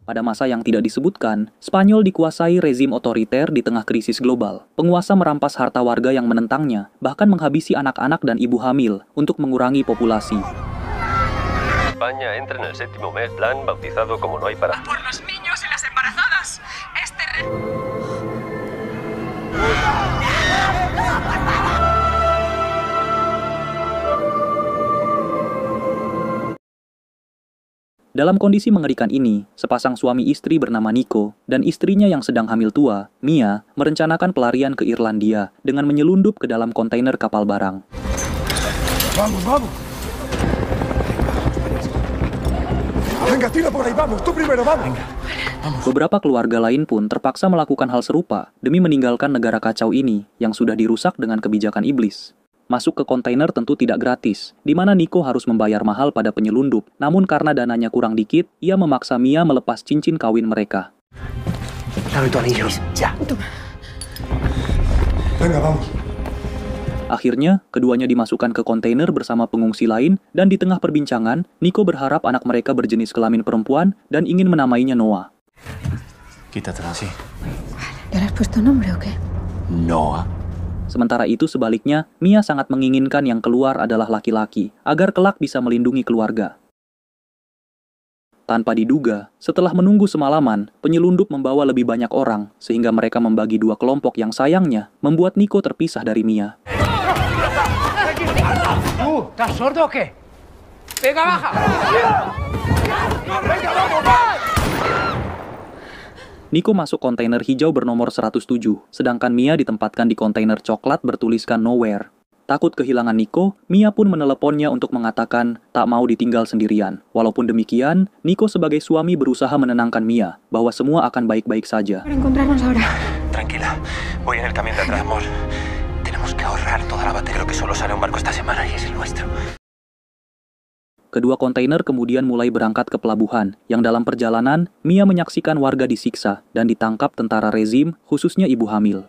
Pada masa yang tidak disebutkan, Spanyol dikuasai rezim otoriter di tengah krisis global. Penguasa merampas harta warga yang menentangnya, bahkan menghabisi anak-aanak dan ibu hamil untuk mengurangi populasi. España entra en el séptimo mes plan bautizado como no hay para... ¡Por los niños y las embarazadas! Dalam kondisi mengerikan ini, sepasang suami istri bernama Nico dan istrinya yang sedang hamil tua, Mia, merencanakan pelarian ke Irlandia dengan menyelundup ke dalam kontainer kapal barang. Vamos, vamos. Venga, tira por ahí, vamos. Tú primero, vamos. Beberapa keluarga lain pun terpaksa melakukan hal serupa demi meninggalkan negara kacau ini yang sudah dirusak dengan kebijakan iblis. Masuk ke kontainer tentu tidak gratis, di mana Nico harus membayar mahal pada penyelundup. Namun karena dananya kurang dikit, ia memaksa Mia melepas cincin kawin mereka. Dame tu anillo. Ya. Venga, vamos. Akhirnya, keduanya dimasukkan ke kontainer bersama pengungsi lain, dan di tengah perbincangan, Nico berharap anak mereka berjenis kelamin perempuan dan ingin menamainya Noah. Quítatela así. ¿Ya le has puesto nombre o qué? Noah. Sementara itu sebaliknya, Mia sangat menginginkan yang keluar adalah laki-laki, agar kelak bisa melindungi keluarga. Tanpa diduga, setelah menunggu semalaman, penyelundup membawa lebih banyak orang, sehingga mereka membagi dua kelompok yang sayangnya membuat Nico terpisah dari Mia. ¿Estás sordo o qué? ¡Venga, baja! ¡Venga, vamos! Nico masuk kontainer hijau bernomor 107, sedangkan Mia ditempatkan di kontainer coklat bertuliskan Nowhere. Takut kehilangan Nico, Mia pun meneleponnya untuk mengatakan tak mau ditinggal sendirian. Walaupun demikian, Nico sebagai suami berusaha menenangkan Mia bahwa semua akan baik-baik saja. Para encontrarnos ahora. Tranquila, voy en el camión de atrás, amor. Tenemos que ahorrar toda la batería, lo que solo sale un barco esta semana y es el nuestro. Kedua kontainer kemudian mulai berangkat ke pelabuhan, yang dalam perjalanan, Mia menyaksikan warga disiksa dan ditangkap tentara rezim, khususnya ibu hamil.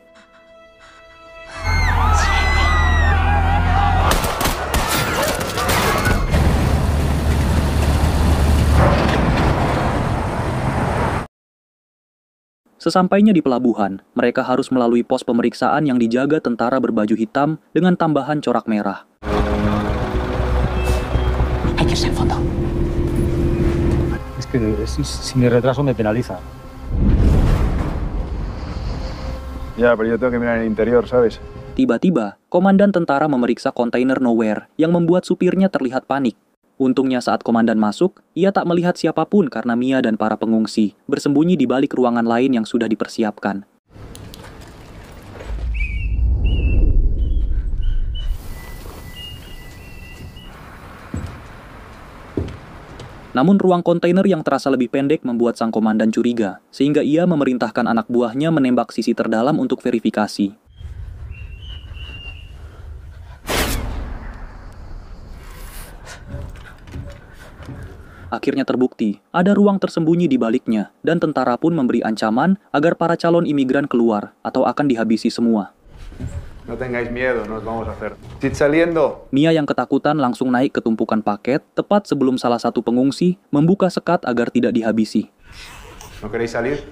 Sesampainya di pelabuhan, mereka harus melalui pos pemeriksaan yang dijaga tentara berbaju hitam dengan tambahan corak merah. Hay que irse al fondo. Es que si me retraso me penaliza. Ya, pero yo tengo que mirar el interior, ¿sabes? Tiba-tiba, komandan tentara memeriksa kontainer Nowhere yang membuat supirnya terlihat panik. Untungnya saat komandan masuk, ia tak melihat siapapun karena Mia dan para pengungsi bersembunyi di balik ruangan lain yang sudah dipersiapkan. Namun ruang kontainer yang terasa lebih pendek membuat sang komandan curiga, sehingga ia memerintahkan anak buahnya menembak sisi terdalam untuk verifikasi. Akhirnya terbukti, ada ruang tersembunyi di baliknya, dan tentara pun memberi ancaman agar para calon imigran keluar, atau akan dihabisi semua. No tengáis miedo, nos vamos a hacer. ¡Sid saliendo! Mia yang ketakutan langsung naik ke tumpukan paket, tepat sebelum salah satu pengungsi membuka sekat agar tidak dihabisi. ¿No queréis salir?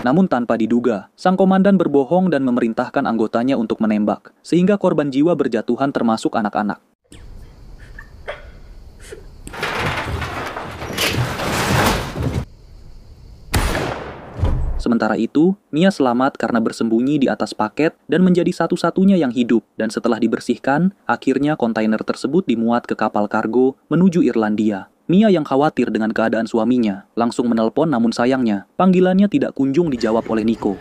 Namun tanpa diduga, sang komandan berbohong dan memerintahkan anggotanya untuk menembak, sehingga korban jiwa berjatuhan termasuk anak-anak. Sementara itu, Mia selamat karena bersembunyi di atas paket dan menjadi satu-satunya yang hidup, dan setelah dibersihkan, akhirnya kontainer tersebut dimuat ke kapal kargo menuju Irlandia. Mia yang khawatir dengan keadaan suaminya, langsung menelpon namun sayangnya, panggilannya tidak kunjung dijawab oleh Nico.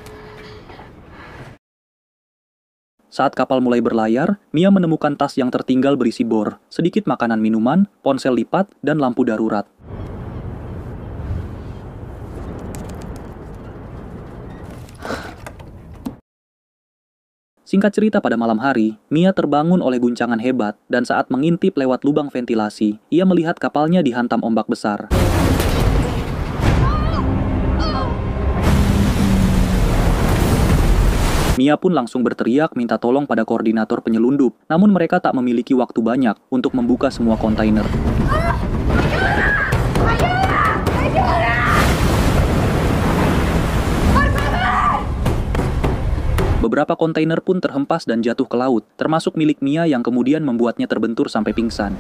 Saat kapal mulai berlayar, Mia menemukan tas yang tertinggal berisi bor, sedikit makanan minuman, ponsel lipat, dan lampu darurat. Singkat cerita pada malam hari, Mia terbangun oleh guncangan hebat dan saat mengintip lewat lubang ventilasi, ia melihat kapalnya dihantam ombak besar. Mia pun langsung berteriak minta tolong pada koordinator penyelundup, namun mereka tak memiliki waktu banyak untuk membuka semua kontainer. Beberapa kontainer pun terhempas dan jatuh ke laut, termasuk milik Mia yang kemudian membuatnya terbentur sampai pingsan.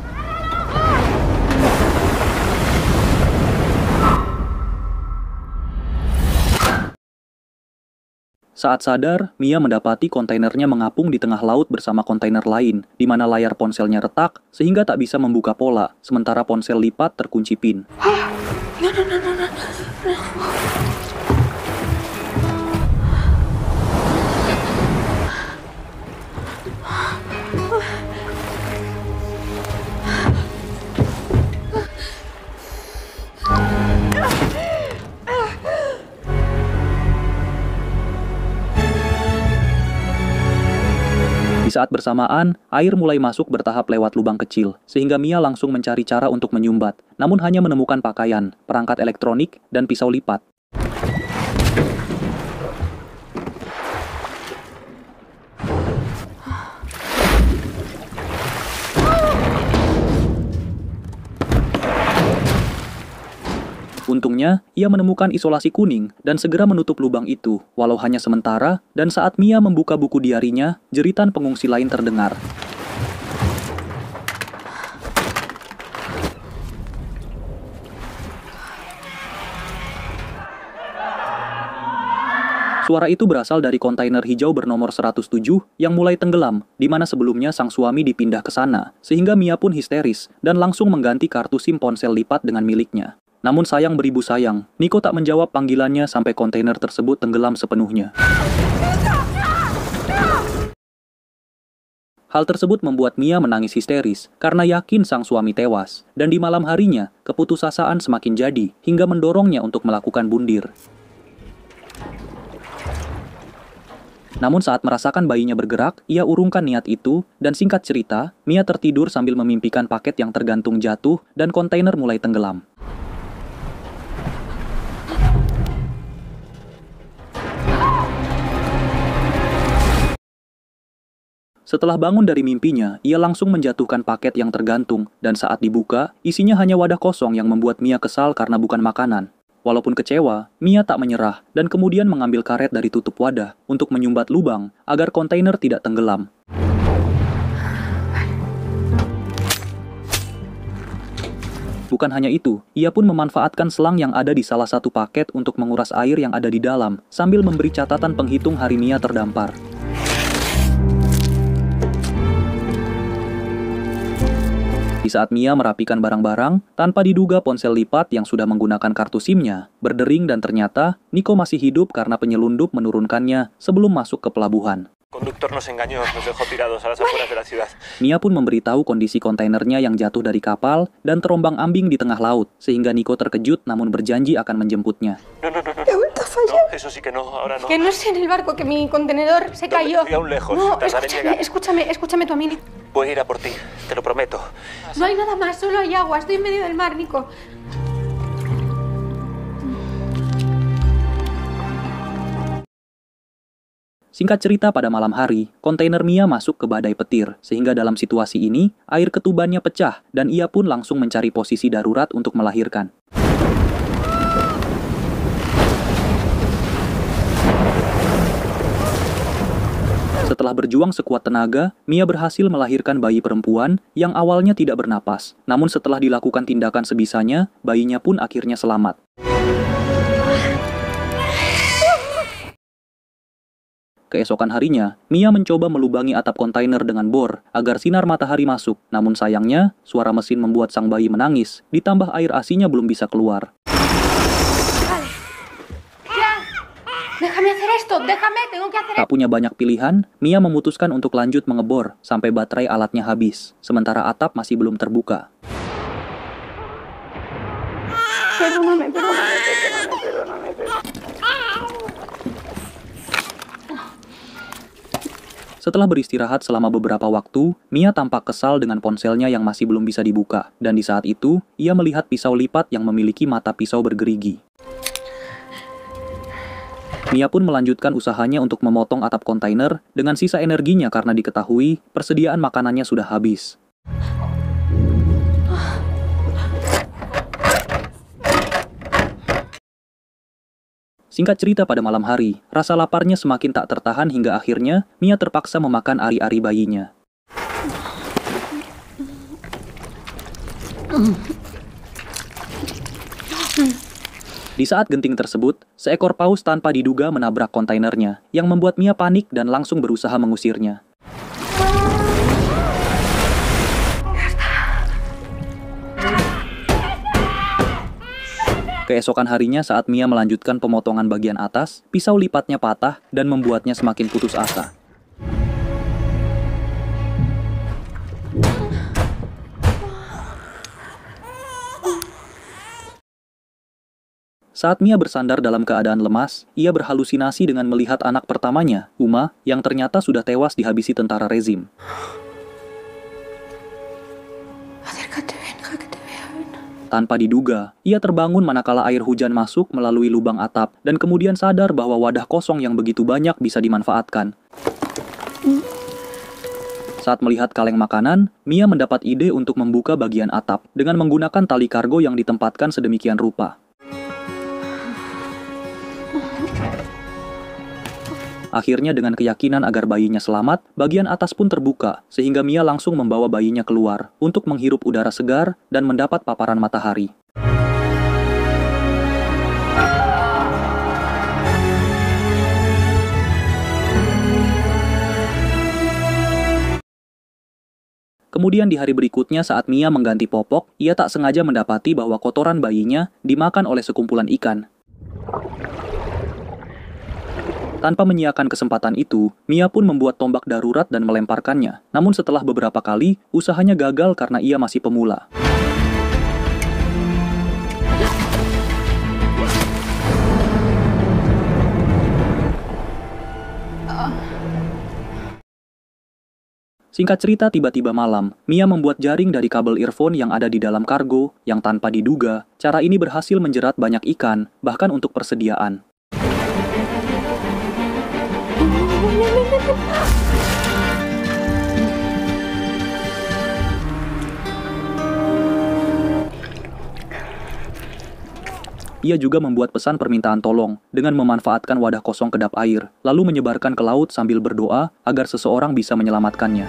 Saat sadar, Mia mendapati kontainernya mengapung di tengah laut bersama kontainer lain, di mana layar ponselnya retak sehingga tak bisa membuka pola, sementara ponsel lipat terkunci pin. Di saat bersamaan, air mulai masuk bertahap lewat lubang kecil, sehingga Mia langsung mencari cara untuk menyumbat, namun hanya menemukan pakaian, perangkat elektronik, dan pisau lipat. Untungnya, ia menemukan isolasi kuning dan segera menutup lubang itu, walau hanya sementara, dan saat Mia membuka buku diarinya, jeritan pengungsi lain terdengar. Suara itu berasal dari kontainer hijau bernomor 107 yang mulai tenggelam, di mana sebelumnya sang suami dipindah ke sana, sehingga Mia pun histeris dan langsung mengganti kartu SIM ponsel lipat dengan miliknya. Namun sayang beribu sayang, Nico tak menjawab panggilannya sampai kontainer tersebut tenggelam sepenuhnya. Hal tersebut membuat Mia menangis histeris karena yakin sang suami tewas, dan di malam harinya, keputusasaan semakin jadi hingga mendorongnya untuk melakukan bundir. Namun saat merasakan bayinya bergerak, ia urungkan niat itu, dan singkat cerita, Mia tertidur sambil memimpikan paket yang tergantung jatuh dan kontainer mulai tenggelam. Setelah bangun dari mimpinya, ia langsung menjatuhkan paket yang tergantung, dan saat dibuka, isinya hanya wadah kosong yang membuat Mia kesal karena bukan makanan. Walaupun kecewa, Mia tak menyerah dan kemudian mengambil karet dari tutup wadah untuk menyumbat lubang agar kontainer tidak tenggelam. Bukan hanya itu, ia pun memanfaatkan selang yang ada di salah satu paket untuk menguras air yang ada di dalam, sambil memberi catatan penghitung hari Mia terdampar. Di saat Mia merapikan barang-barang, tanpa diduga ponsel lipat yang sudah menggunakan kartu SIM-nya berdering dan ternyata Nico masih hidup karena penyelundup menurunkannya sebelum masuk ke pelabuhan. Conductor nos engañó, nos dejó tirados a las afueras de la ciudad. Mia pun memberitahu kondisi kontainernya yang jatuh dari kapal dan terombang-ambing di tengah laut, sehingga Nico terkejut namun berjanji akan menjemputnya. He vuelto a fallar. No, eso sí que no, ahora no. Que no es en el barco, que mi contenedor se cayó. Estoy aún lejos, No, tardaré en escúchame tu amigo. Voy a ir a por ti, te lo prometo. No hay nada más, solo hay agua. Estoy en medio del mar, Nico. Singkat cerita, pada malam hari, kontainer Mia masuk ke badai petir, sehingga dalam situasi ini, air ketubannya pecah, dan ia pun langsung mencari posisi darurat untuk melahirkan. Setelah berjuang sekuat tenaga, Mia berhasil melahirkan bayi perempuan yang awalnya tidak bernapas. Namun setelah dilakukan tindakan sebisanya, bayinya pun akhirnya selamat. Keesokan harinya, Mia mencoba melubangi atap kontainer dengan bor agar sinar matahari masuk. Namun sayangnya, suara mesin membuat sang bayi menangis, ditambah air ASI-nya belum bisa keluar. Déjame hacer esto, déjame, tengo que hacer Tak punya banyak pilihan, Mia memutuskan untuk lanjut mengebor sampai baterai alatnya habis, sementara atap masih belum terbuka. Perdóname. Setelah beristirahat selama beberapa waktu, Mia tampak kesal dengan ponselnya yang masih belum bisa dibuka, dan di saat itu, ia melihat pisau lipat yang memiliki mata pisau bergerigi. Mia pun melanjutkan usahanya untuk memotong atap kontainer dengan sisa energinya karena diketahui persediaan makanannya sudah habis. Singkat cerita, pada malam hari, rasa laparnya semakin tak tertahan hingga akhirnya Mia terpaksa memakan ari-ari bayinya. Di saat genting tersebut, seekor paus tanpa diduga menabrak kontainernya, yang membuat Mia panik dan langsung berusaha mengusirnya. Keesokan harinya saat Mia melanjutkan pemotongan bagian atas, pisau lipatnya patah dan membuatnya semakin putus asa. Saat Mia bersandar dalam keadaan lemas, ia berhalusinasi dengan melihat anak pertamanya, Uma, yang ternyata sudah tewas dihabisi tentara rezim. Tanpa diduga, ia terbangun manakala air hujan masuk melalui lubang atap dan kemudian sadar bahwa wadah kosong yang begitu banyak bisa dimanfaatkan. Saat melihat kaleng makanan, Mia mendapat ide untuk membuka bagian atap dengan menggunakan tali kargo yang ditempatkan sedemikian rupa. Akhirnya dengan keyakinan agar bayinya selamat, bagian atas pun terbuka, sehingga Mia langsung membawa bayinya keluar untuk menghirup udara segar dan mendapat paparan matahari. Kemudian di hari berikutnya saat Mia mengganti popok, ia tak sengaja mendapati bahwa kotoran bayinya dimakan oleh sekumpulan ikan. Tanpa menyiapkan kesempatan itu, Mia pun membuat tombak darurat dan melemparkannya. Namun setelah beberapa kali, usahanya gagal karena ia masih pemula. Singkat cerita, tiba-tiba malam, Mia membuat jaring dari kabel earphone yang ada di dalam kargo, yang tanpa diduga, cara ini berhasil menjerat banyak ikan, bahkan untuk persediaan. Ia juga membuat pesan permintaan tolong dengan memanfaatkan wadah kosong kedap air, lalu menyebarkan ke laut sambil berdoa agar seseorang bisa menyelamatkannya.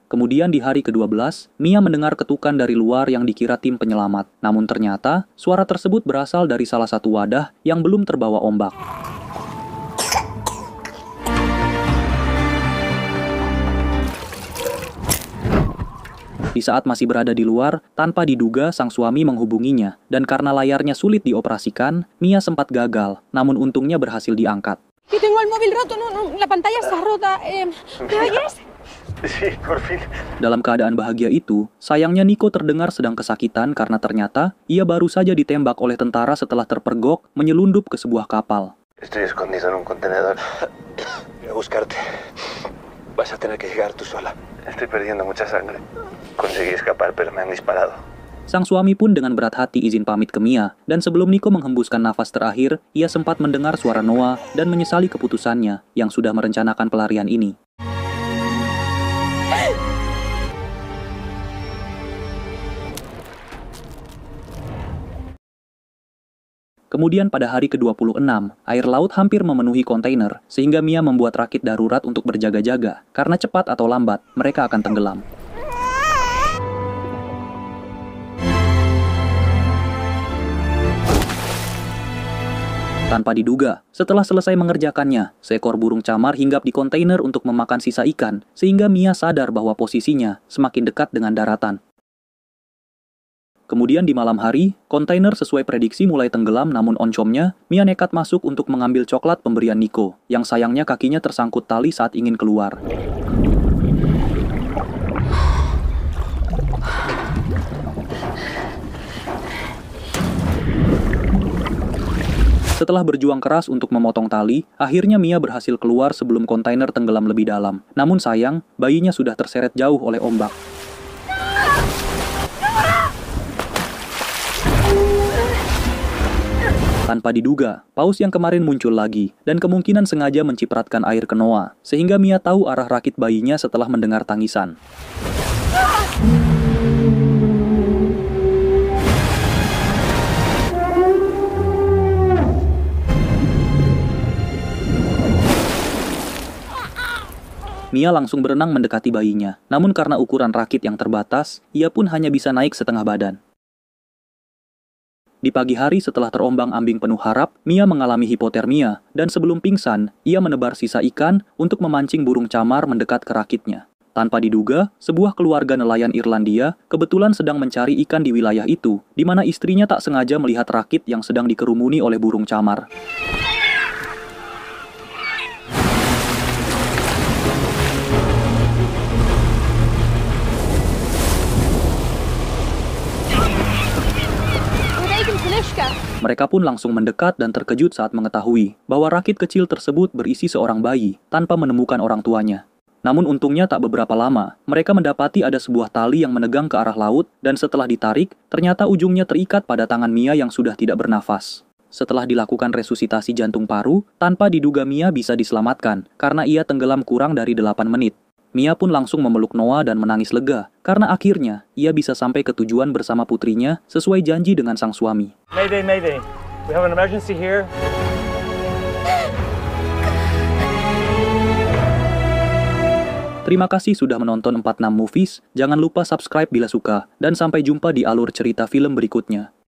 Kemudian di hari ke-12, Mia mendengar ketukan dari luar yang dikira tim penyelamat. Namun ternyata, suara tersebut berasal dari salah satu wadah yang belum terbawa ombak. Di saat masih berada di luar, tanpa diduga sang suami menghubunginya, dan karena layarnya sulit dioperasikan, Mia sempat gagal, namun untungnya berhasil diangkat. Que tengo el móvil roto, no, la pantalla está rota. ¿Me oyes? Sí, por fin. Dalam keadaan bahagia itu, sayangnya Nico terdengar sedang kesakitan karena ternyata ia baru saja ditembak oleh tentara setelah terpergok menyelundup ke sebuah kapal. Estoy escondido en un contenedor. Voy a buscarte. Vas a tener que llegar tú sola. Estoy perdiendo mucha sangre. Conseguí escapar, pero me han disparado. Sang suami pun dengan berat hati izin pamit ke Mia, dan sebelum Nico menghembuskan nafas terakhir, ia sempat mendengar suara Noah dan menyesali keputusannya yang sudah merencanakan pelarian ini. Kemudian pada hari ke-26, air laut hampir memenuhi kontainer, sehingga Mia membuat rakit darurat untuk berjaga-jaga, karena cepat atau lambat, mereka akan tenggelam. Tanpa diduga, setelah selesai mengerjakannya, seekor burung camar hinggap di kontainer untuk memakan sisa ikan, sehingga Mia sadar bahwa posisinya semakin dekat dengan daratan. Kemudian di malam hari, kontainer sesuai prediksi mulai tenggelam, namun oncomnya, Mia nekat masuk untuk mengambil coklat pemberian Nico, yang sayangnya kakinya tersangkut tali saat ingin keluar. Setelah berjuang keras untuk memotong tali, akhirnya Mia berhasil keluar sebelum kontainer tenggelam lebih dalam. Namun sayang, bayinya sudah terseret jauh oleh ombak. Tanpa diduga, paus yang kemarin muncul lagi, dan kemungkinan sengaja mencipratkan air ke Noah, sehingga Mia tahu arah rakit bayinya setelah mendengar tangisan. Mia langsung berenang mendekati bayinya, namun karena ukuran rakit yang terbatas, ia pun hanya bisa naik setengah badan. Di pagi hari setelah terombang-ambing penuh harap, Mia mengalami hipotermia, dan sebelum pingsan, ia menebar sisa ikan untuk memancing burung camar mendekat ke rakitnya. Tanpa diduga, sebuah keluarga nelayan Irlandia kebetulan sedang mencari ikan di wilayah itu, di mana istrinya tak sengaja melihat rakit yang sedang dikerumuni oleh burung camar. Mereka pun langsung mendekat dan terkejut saat mengetahui bahwa rakit kecil tersebut berisi seorang bayi tanpa menemukan orang tuanya. Namun untungnya tak beberapa lama, mereka mendapati ada sebuah tali yang menegang ke arah laut dan setelah ditarik, ternyata ujungnya terikat pada tangan Mia yang sudah tidak bernafas. Setelah dilakukan resusitasi jantung paru, tanpa diduga Mia bisa diselamatkan karena ia tenggelam kurang dari 8 menit. Mia pun langsung memeluk Noah dan menangis lega, karena akhirnya ia bisa sampai ke tujuan bersama putrinya sesuai janji dengan sang suami. Mayday, mayday. We have an emergency here. Terima kasih sudah menonton 46 Movies, jangan lupa subscribe bila suka, dan sampai jumpa di alur cerita film berikutnya.